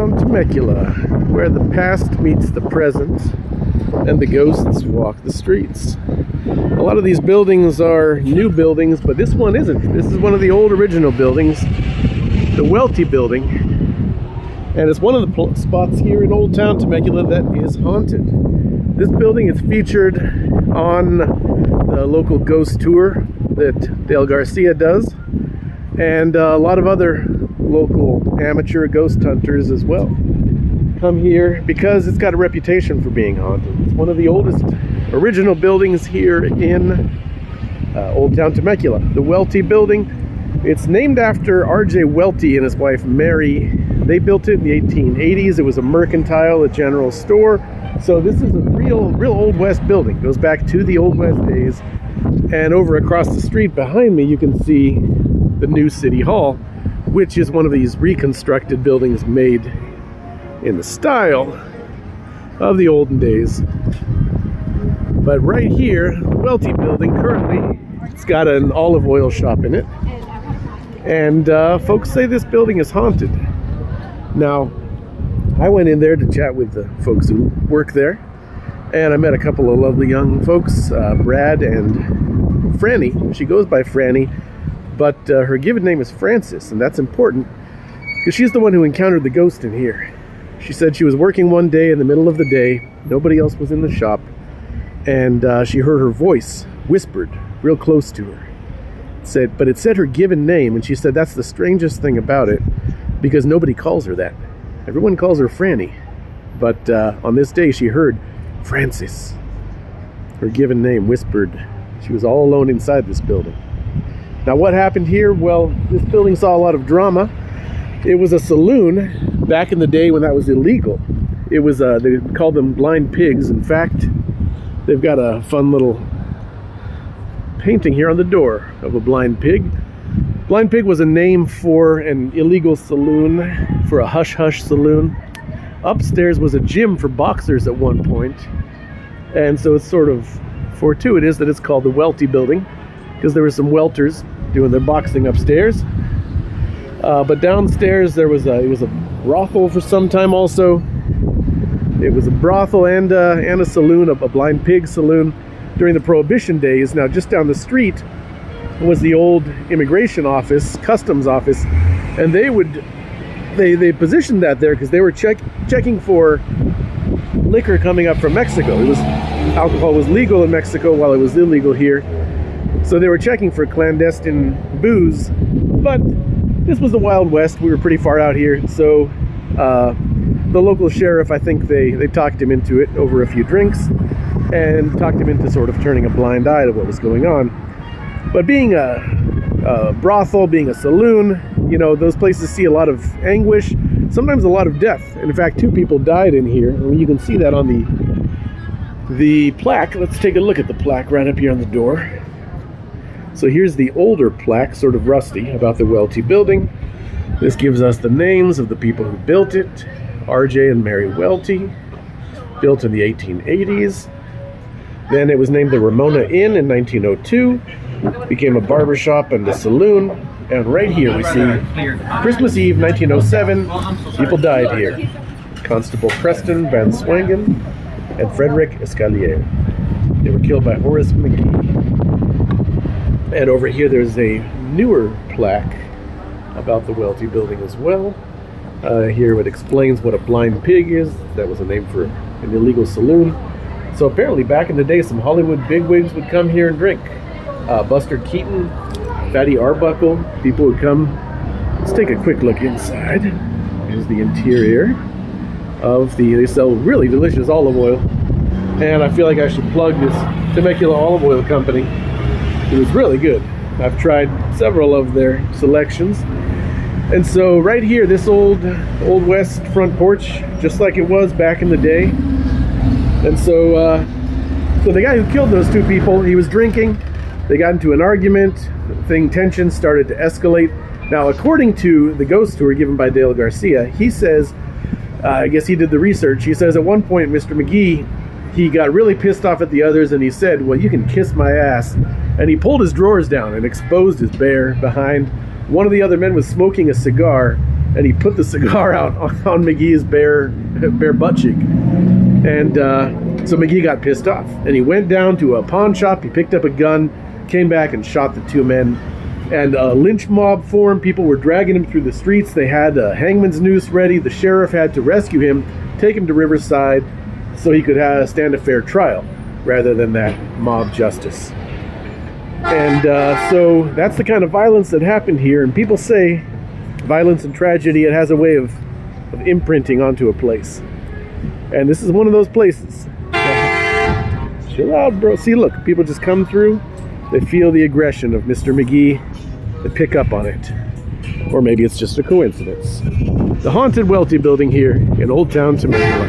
Town Temecula, where the past meets the present and the ghosts walk the streets. A lot of these buildings are new buildings, but this one isn't. This is one of the old original buildings, the Welty building, and it's one of the spots here in Old Town Temecula that is haunted. This building is featured on the local ghost tour that Dale Garcia does, and a lot of other local amateur ghost hunters as well come here because it's got a reputation for being haunted. It's one of the oldest original buildings here in Old Town Temecula, the Welty building. It's named after R.J. Welty and his wife Mary. They built it in the 1880s. It was a mercantile, a general store. So this is a real Old West building. It goes back to the Old West days. And over across the street behind me, you can see the new City Hall, which is one of these reconstructed buildings made in the style of the olden days. But right here, the Welty building, currently, it's got an olive oil shop in it. And folks say this building is haunted. Now, I went in there to chat with the folks who work there, and I met a couple of lovely young folks, Brad and Franny. She goes by Franny, but her given name is Frances, and that's important because she's the one who encountered the ghost in here. She said she was working one day in the middle of the day, nobody else was in the shop, and she heard her voice whispered real close to her. But it said her given name, and she said that's the strangest thing about it because nobody calls her that. Everyone calls her Franny, but on this day she heard Frances, her given name, whispered. She was all alone inside this building. Now what happened here? Well, this building saw a lot of drama. It was a saloon back in the day when that was illegal. It was, they called them blind pigs. In fact, they've got a fun little painting here on the door of a blind pig. Blind pig was a name for an illegal saloon, for a hush-hush saloon. Upstairs was a gym for boxers at one point, and so it's sort of fortuitous that it's called the Welty building, because there were some welters doing their boxing upstairs. But downstairs it was a brothel for some time also. It was a brothel and a saloon, a blind pig saloon during the Prohibition days. Now just down the street was the old immigration office, customs office, and they positioned that there because they were checking for liquor coming up from Mexico. Alcohol was legal in Mexico while it was illegal here, so they were checking for clandestine booze. But this was the Wild West. We were pretty far out here, so the local sheriff, I think they talked him into it over a few drinks and talked him into sort of turning a blind eye to what was going on. But being a brothel, being a saloon, you know, those places see a lot of anguish, sometimes a lot of death. And in fact, 2 people died in here. I mean, you can see that on the plaque. Let's take a look at the plaque right up here on the door. So here's the older plaque, sort of rusty, about the Welty building. This gives us the names of the people who built it. R.J. and Mary Welty, built in the 1880s. Then it was named the Ramona Inn in 1902. Became a barbershop and a saloon. And right here we see Christmas Eve 1907. People died here. Constable Preston Van Swangen and Frederick Escalier. They were killed by Horace McGee. And over here there's a newer plaque about the Welty building as well. Here it explains what a blind pig is. That was a name for an illegal saloon. So apparently back in the day some Hollywood bigwigs would come here and drink. Buster Keaton, Fatty Arbuckle, people would come. Let's take a quick look inside. Here's the interior of they sell really delicious olive oil. And I feel like I should plug this Temecula olive oil company. It was really good. I've tried several of their selections. And so right here, this old West front porch, just like it was back in the day. And so the guy who killed those 2 people, he was drinking. They got into an argument. Tension started to escalate. Now, according to the ghost tour given by Dale Garcia, he says, I guess he did the research. He says at one point, Mr. McGee, he got really pissed off at the others and he said, well, you can kiss my ass. And he pulled his drawers down and exposed his bare behind. One of the other men was smoking a cigar, and he put the cigar out on McGee's bare butt cheek. And so McGee got pissed off, and he went down to a pawn shop. He picked up a gun, came back and shot the two men. And a lynch mob formed. People were dragging him through the streets. They had a hangman's noose ready. The sheriff had to rescue him, take him to Riverside so he could stand a fair trial rather than that mob justice. And so that's the kind of violence that happened here. And people say violence and tragedy, it has a way of imprinting onto a place. And this is one of those places. Chill out, bro. See, look, people just come through. They feel the aggression of Mr. McGee. They pick up on it. Or maybe it's just a coincidence. The haunted Welty building here in Old Town Temecula.